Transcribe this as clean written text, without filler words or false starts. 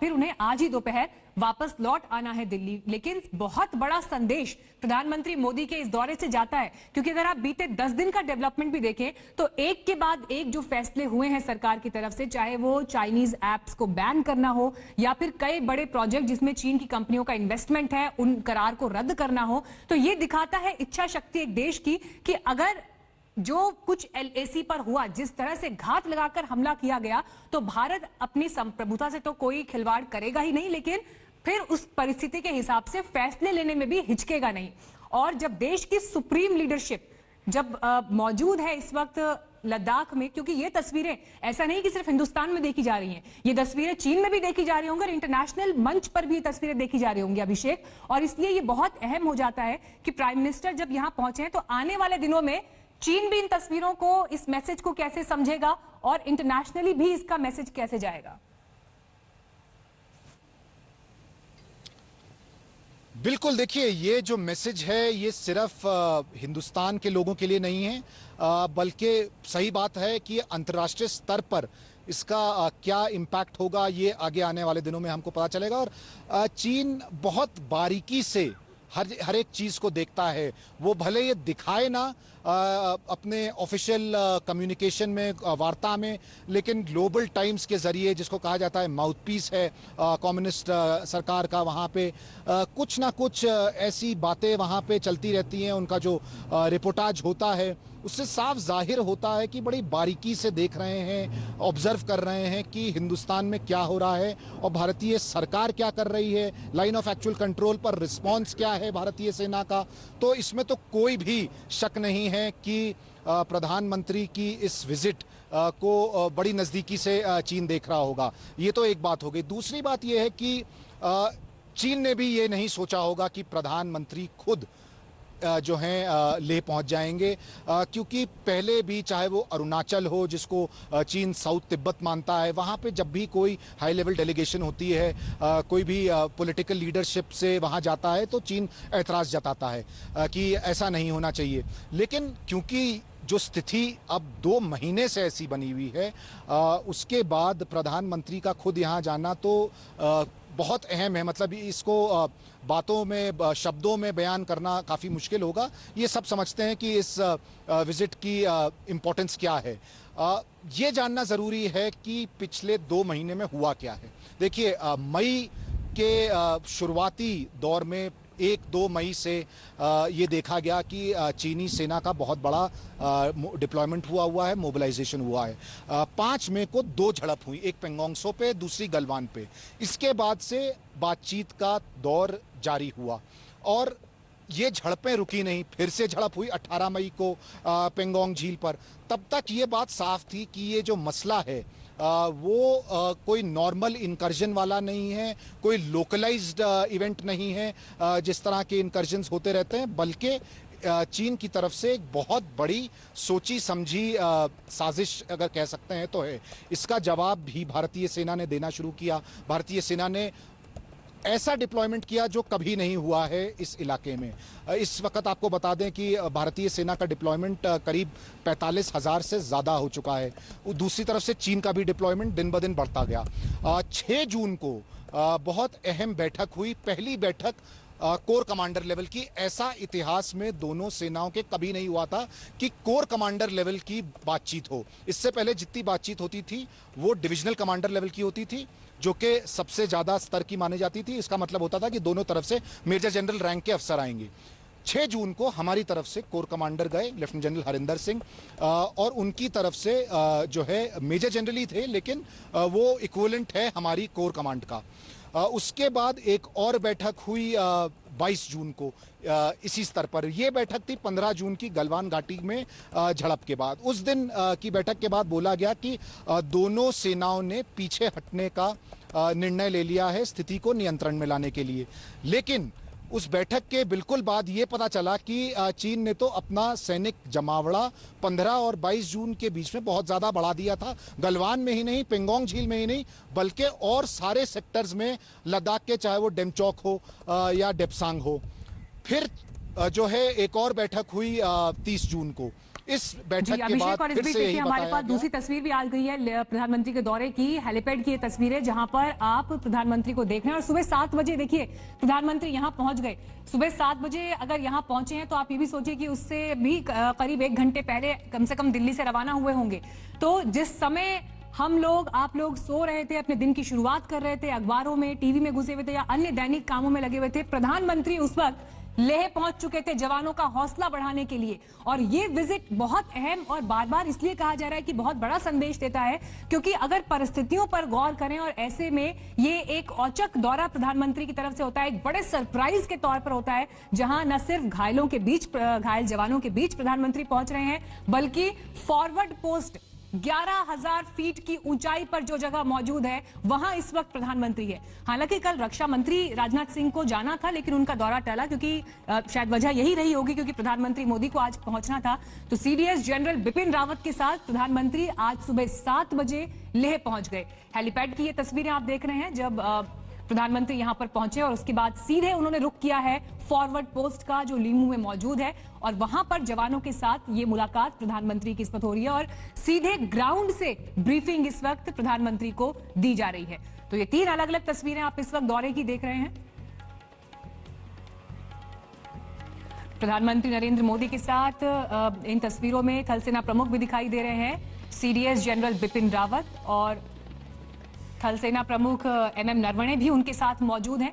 फिर उन्हें आज ही दोपहर वापस लौट आना है दिल्ली। लेकिन बहुत बड़ा संदेश प्रधानमंत्री मोदी के इस दौरे से जाता है, क्योंकि अगर आप बीते 10 दिन का डेवलपमेंट भी देखें तो एक के बाद एक जो फैसले हुए हैं सरकार की तरफ से, चाहे वो चाइनीज एप्स को बैन करना हो या फिर कई बड़े प्रोजेक्ट जिसमें चीन की कंपनियों का इन्वेस्टमेंट है उन करार को रद्द करना हो, तो ये दिखाता है इच्छा शक्ति एक देश की कि अगर जो कुछ एलएसी पर हुआ, जिस तरह से घात लगाकर हमला किया गया, तो भारत अपनी संप्रभुता से तो कोई खिलवाड़ करेगा ही नहीं, लेकिन फिर उस परिस्थिति के हिसाब से फैसले लेने में भी हिचकेगा नहीं। और जब देश की सुप्रीम लीडरशिप जब मौजूद है इस वक्त लद्दाख में, क्योंकि ये तस्वीरें ऐसा नहीं कि सिर्फ हिंदुस्तान में देखी जा रही हैं, ये तस्वीरें चीन में भी देखी जा रही होंगी और इंटरनेशनल मंच पर भी ये तस्वीरें देखी जा रही होंगी अभिषेक। और इसलिए ये बहुत अहम हो जाता है कि प्राइम मिनिस्टर जब यहां पहुंचे हैं तो आने वाले दिनों में चीन भी इन तस्वीरों को, इस मैसेज को कैसे समझेगा और इंटरनेशनली भी इसका मैसेज कैसे जाएगा। बिल्कुल, देखिए ये जो मैसेज है ये सिर्फ हिंदुस्तान के लोगों के लिए नहीं है, बल्कि सही बात है कि अंतर्राष्ट्रीय स्तर पर इसका क्या इम्पैक्ट होगा ये आगे आने वाले दिनों में हमको पता चलेगा। और चीन बहुत बारीकी से हर एक चीज को देखता है, वो भले ये दिखाए ना अपने ऑफिशियल कम्युनिकेशन में, वार्ता में, लेकिन ग्लोबल टाइम्स के जरिए, जिसको कहा जाता है माउथपीस है कम्युनिस्ट सरकार का, वहाँ पे कुछ ना कुछ ऐसी बातें वहाँ पे चलती रहती हैं। उनका जो रिपोर्टाज होता है उससे साफ जाहिर होता है कि बड़ी बारीकी से देख रहे हैं, ऑब्जर्व कर रहे हैं कि हिंदुस्तान में क्या हो रहा है और भारतीय सरकार क्या कर रही है, लाइन ऑफ एक्चुअल कंट्रोल पर रिस्पॉन्स क्या है भारतीय सेना का। तो इसमें तो कोई भी शक नहीं है कि प्रधानमंत्री की इस विजिट को बड़ी नज़दीकी से चीन देख रहा होगा। ये तो एक बात हो गई। दूसरी बात यह है कि चीन ने भी ये नहीं सोचा होगा कि प्रधानमंत्री खुद जो हैं लेह पहुंच जाएंगे, क्योंकि पहले भी चाहे वो अरुणाचल हो, जिसको चीन साउथ तिब्बत मानता है, वहाँ पे जब भी कोई हाई लेवल डेलीगेशन होती है, कोई भी पॉलिटिकल लीडरशिप से वहाँ जाता है, तो चीन एतराज़ जताता है कि ऐसा नहीं होना चाहिए। लेकिन क्योंकि जो स्थिति अब 2 महीने से ऐसी बनी हुई है, उसके बाद प्रधानमंत्री का खुद यहाँ जाना तो बहुत अहम है। मतलब इसको बातों में, शब्दों में बयान करना काफ़ी मुश्किल होगा। ये सब समझते हैं कि इस विजिट की इम्पोर्टेंस क्या है। ये जानना ज़रूरी है कि पिछले 2 महीने में हुआ क्या है। देखिए, मई के शुरुआती दौर में 1-2 मई से ये देखा गया कि चीनी सेना का बहुत बड़ा डिप्लॉयमेंट हुआ है, मोबिलाइजेशन हुआ है। 5 मई को 2 झड़प हुई, एक पेंगोंग त्सो पे, दूसरी गलवान पे। इसके बाद से बातचीत का दौर जारी हुआ और ये झड़पें रुकी नहीं, फिर से झड़प हुई 18 मई को पेंगोंग झील पर। तब तक ये बात साफ थी कि ये जो मसला है वो कोई नॉर्मल इनकर्जन वाला नहीं है, कोई लोकलाइज्ड इवेंट नहीं है जिस तरह के इनकर्जन्स होते रहते हैं, बल्कि चीन की तरफ से एक बहुत बड़ी सोची समझी साजिश अगर कह सकते हैं तो है। इसका जवाब भी भारतीय सेना ने देना शुरू किया। भारतीय सेना ने ऐसा डिप्लॉयमेंट किया जो कभी नहीं हुआ है इस इलाके में। इस वक्त आपको बता दें कि भारतीय सेना का डिप्लॉयमेंट करीब 45,000 से ज़्यादा हो चुका है। दूसरी तरफ से चीन का भी डिप्लॉयमेंट दिन ब दिन बढ़ता गया। 6 जून को बहुत अहम बैठक हुई, पहली बैठक कोर कमांडर लेवल की। ऐसा इतिहास में दोनों सेनाओं के कभी नहीं हुआ था कि कोर कमांडर लेवल की बातचीत हो। इससे पहले जितनी बातचीत होती थी वो डिविजनल कमांडर लेवल की होती थी, जो कि सबसे ज़्यादा स्तर की मानी जाती थी। इसका मतलब होता था कि दोनों तरफ से मेजर जनरल रैंक के अफसर आएंगे। 6 जून को हमारी तरफ से कोर कमांडर गए, लेफ्टिनेंट जनरल हरिंदर सिंह, और उनकी तरफ से जो है मेजर जनरल ही थे, लेकिन वो इक्विवेलेंट है हमारी कोर कमांड का। उसके बाद एक और बैठक हुई 22 जून को इसी स्तर पर। यह बैठक थी 15 जून की गलवान घाटी में झड़प के बाद। उस दिन की बैठक के बाद बोला गया कि दोनों सेनाओं ने पीछे हटने का निर्णय ले लिया है स्थिति को नियंत्रण में लाने के लिए। लेकिन उस बैठक के बिल्कुल बाद ये पता चला कि चीन ने तो अपना सैनिक जमावड़ा 15 और 22 जून के बीच में बहुत ज़्यादा बढ़ा दिया था। गलवान में ही नहीं, पेंगोंग झील में ही नहीं, बल्कि और सारे सेक्टर्स में लद्दाख के, चाहे वो डेमचौक हो या डेप्सांग हो। फिर जो है एक और बैठक हुई 30 जून को। इस बैठक जी के अभिषेक, बाद और इस फिर बीच से देखिए यही हमारे बताया पास गया। दूसरी तस्वीर भी आ गई है प्रधानमंत्री के दौरे की, हेलीपैड की ये तस्वीरें जहां पर आप प्रधानमंत्री को देख रहे हैं। और सुबह 7 बजे देखिए प्रधानमंत्री यहां पहुंच गए। सुबह 7 बजे अगर यहां पहुंचे हैं तो आप ये भी सोचिए कि उससे भी करीब 1 घंटे पहले कम से कम दिल्ली से रवाना हुए होंगे। तो जिस समय हम लोग आप लोग सो रहे थे, अपने दिन की शुरुआत कर रहे थे, अखबारों में टीवी में घुसे हुए थे या अन्य दैनिक कामों में लगे हुए थे, प्रधानमंत्री उस वक्त लेह पहुंच चुके थे जवानों का हौसला बढ़ाने के लिए। और ये विजिट बहुत अहम और बार बार इसलिए कहा जा रहा है कि बहुत बड़ा संदेश देता है, क्योंकि अगर परिस्थितियों पर गौर करें और ऐसे में ये एक औचक दौरा प्रधानमंत्री की तरफ से होता है, एक बड़े सरप्राइज के तौर पर होता है, जहां न सिर्फ घायल जवानों के बीच प्रधानमंत्री पहुंच रहे हैं, बल्कि फॉरवर्ड पोस्ट 11,000 फीट की ऊंचाई पर जो जगह मौजूद है वहां इस वक्त प्रधानमंत्री है। हालांकि कल रक्षा मंत्री राजनाथ सिंह को जाना था, लेकिन उनका दौरा टला, क्योंकि शायद वजह यही रही होगी क्योंकि प्रधानमंत्री मोदी को आज पहुंचना था। तो सीडीएस जनरल बिपिन रावत के साथ प्रधानमंत्री आज सुबह 7 बजे लेह पहुंच गए। हेलीपैड की ये तस्वीरें आप देख रहे हैं जब प्रधानमंत्री यहां पर पहुंचे और उसके बाद सीधे उन्होंने रुख किया है फॉरवर्ड पोस्ट का जो लीमू में मौजूद है, और वहां पर जवानों के साथ ये मुलाकात प्रधानमंत्री की इस वक्त हो रही है और सीधे ग्राउंड से ब्रीफिंग इस वक्त प्रधानमंत्री को दी जा रही है। तो ये 3 अलग अलग तस्वीरें आप इस वक्त दौरे की देख रहे हैं। प्रधानमंत्री नरेंद्र मोदी के साथ इन तस्वीरों में थल सेना प्रमुख भी दिखाई दे रहे हैं, सीडीएस जनरल बिपिन रावत, और थल सेना प्रमुख एमएम नरवणे भी उनके साथ मौजूद हैं।